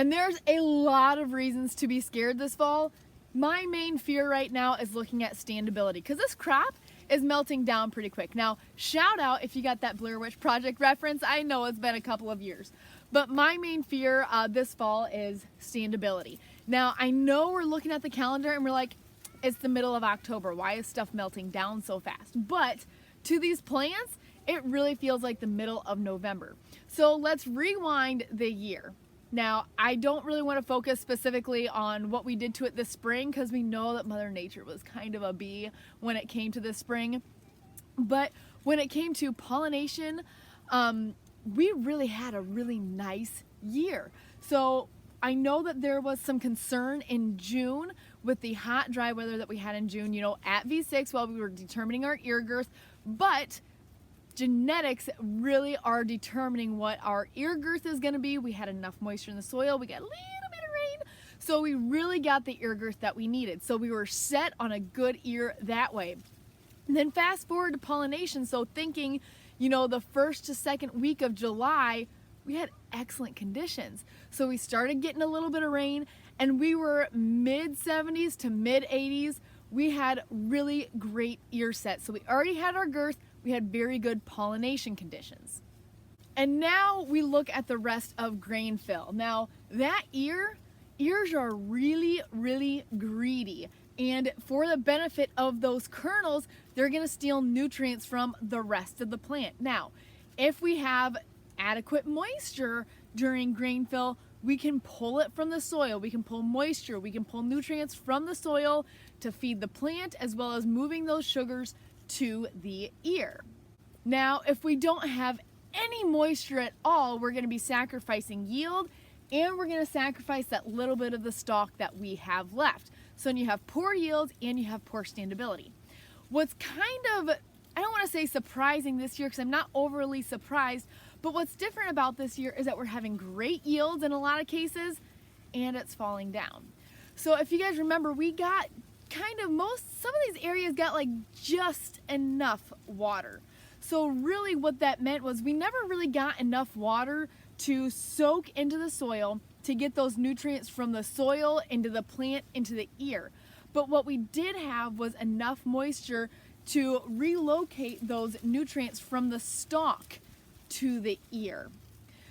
And there's a lot of reasons to be scared this fall. My main fear right now is looking at standability, because this crop is melting down pretty quick. Now, shout out if you got that Blair Witch Project reference. I know it's been a couple of years. But my main fear this fall is standability. Now, I know we're looking at the calendar and we're like, it's the middle of October. Why is stuff melting down so fast? But to these plants, it really feels like the middle of November. So let's rewind the year. Now, I don't really want to focus specifically on what we did to it this spring, because we know that Mother Nature was kind of a bee when it came to this spring. But when it came to pollination, we really had a really nice year. So I know that there was some concern in June with the hot, dry weather that we had in June, at V6 while we were determining our ear girth, but genetics really are determining what our ear girth is going to be. We had enough moisture in the soil, we got a little bit of rain, so we really got the ear girth that we needed. So we were set on a good ear that way. And then fast forward to pollination, so thinking, the first to second week of July, we had excellent conditions. So we started getting a little bit of rain, and we were mid 70s to mid 80s. We had really great ear sets. So we already had our girth. We had very good pollination conditions. And now we look at the rest of grain fill. Now that ears are really, really greedy. And for the benefit of those kernels, they're gonna steal nutrients from the rest of the plant. Now, if we have adequate moisture during grain fill, we can pull it from the soil. We can pull moisture, we can pull nutrients from the soil to feed the plant, as well as moving those sugars to the ear. Now, if we don't have any moisture at all, we're going to be sacrificing yield, and we're going to sacrifice that little bit of the stalk that we have left. So then you have poor yield and you have poor standability. What's kind of, I don't want to say surprising this year, because I'm not overly surprised, but what's different about this year is that we're having great yields in a lot of cases, and it's falling down. So if you guys remember, we got some of these areas got like just enough water. So really what that meant was we never really got enough water to soak into the soil to get those nutrients from the soil into the plant, into the ear. But what we did have was enough moisture to relocate those nutrients from the stalk to the ear.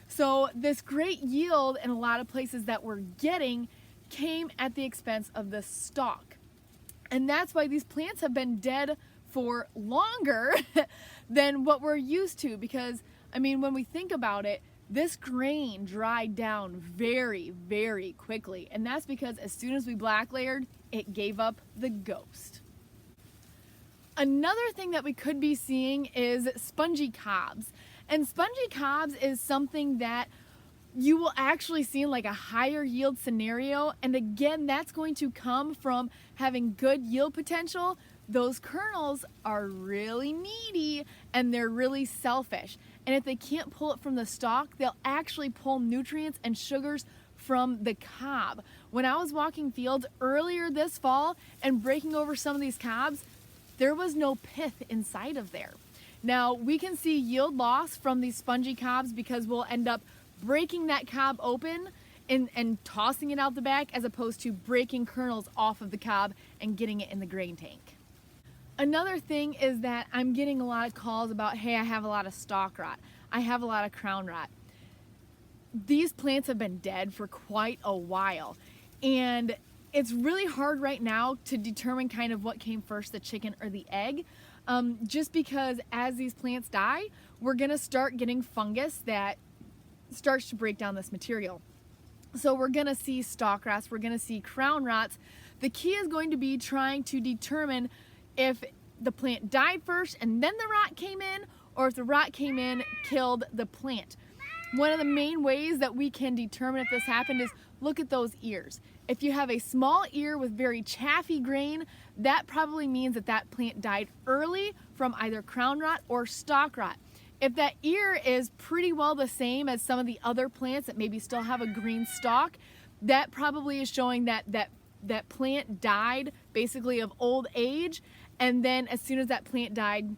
So this great yield in a lot of places that we're getting came at the expense of the stalk. And that's why these plants have been dead for longer than what we're used to, because when we think about it, this grain dried down very, very quickly, and that's because as soon as we black layered, it gave up the ghost. Another thing that we could be seeing is spongy cobs. And spongy cobs is something that you will actually see in like a higher yield scenario. And again, that's going to come from having good yield potential. Those kernels are really needy and they're really selfish. And if they can't pull it from the stalk, they'll actually pull nutrients and sugars from the cob. When I was walking fields earlier this fall and breaking over some of these cobs, there was no pith inside of there. Now, we can see yield loss from these spongy cobs because we'll end up breaking that cob open and tossing it out the back, as opposed to breaking kernels off of the cob and getting it in the grain tank. Another thing is that I'm getting a lot of calls about, hey, I have a lot of stalk rot. I have a lot of crown rot. These plants have been dead for quite a while, and it's really hard right now to determine kind of what came first, the chicken or the egg, just because as these plants die, we're gonna start getting fungus that starts to break down this material. So we're gonna see stalk rots, we're gonna see crown rots. The key is going to be trying to determine if the plant died first and then the rot came in, or if the rot came in, killed the plant. One of the main ways that we can determine if this happened is look at those ears. If you have a small ear with very chaffy grain, that probably means that that plant died early from either crown rot or stalk rot. If that ear is pretty well the same as some of the other plants that maybe still have a green stalk, that probably is showing that that plant died basically of old age, and then as soon as that plant died,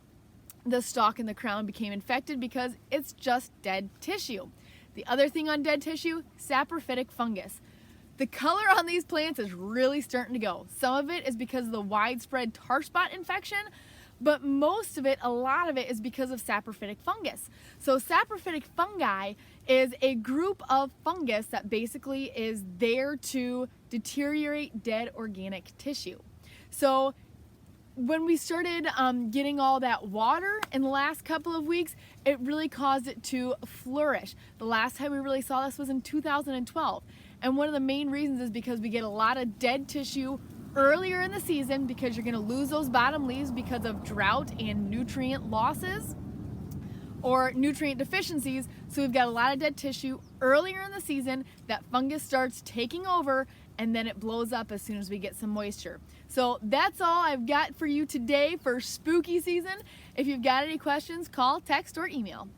the stalk and the crown became infected because it's just dead tissue. The other thing on dead tissue, saprophytic fungus. The color on these plants is really starting to go. Some of it is because of the widespread tar spot infection, but most of it, a lot of it, is because of saprophytic fungus. So saprophytic fungi is a group of fungus that basically is there to deteriorate dead organic tissue. So when we started getting all that water in the last couple of weeks, it really caused it to flourish. The last time we really saw this was in 2012. And one of the main reasons is because we get a lot of dead tissue earlier in the season, because you're going to lose those bottom leaves because of drought and nutrient losses or nutrient deficiencies. So we've got a lot of dead tissue earlier in the season. That fungus starts taking over, and then it blows up as soon as we get some moisture. So that's all I've got for you today for spooky season. If you've got any questions, call, text, or email.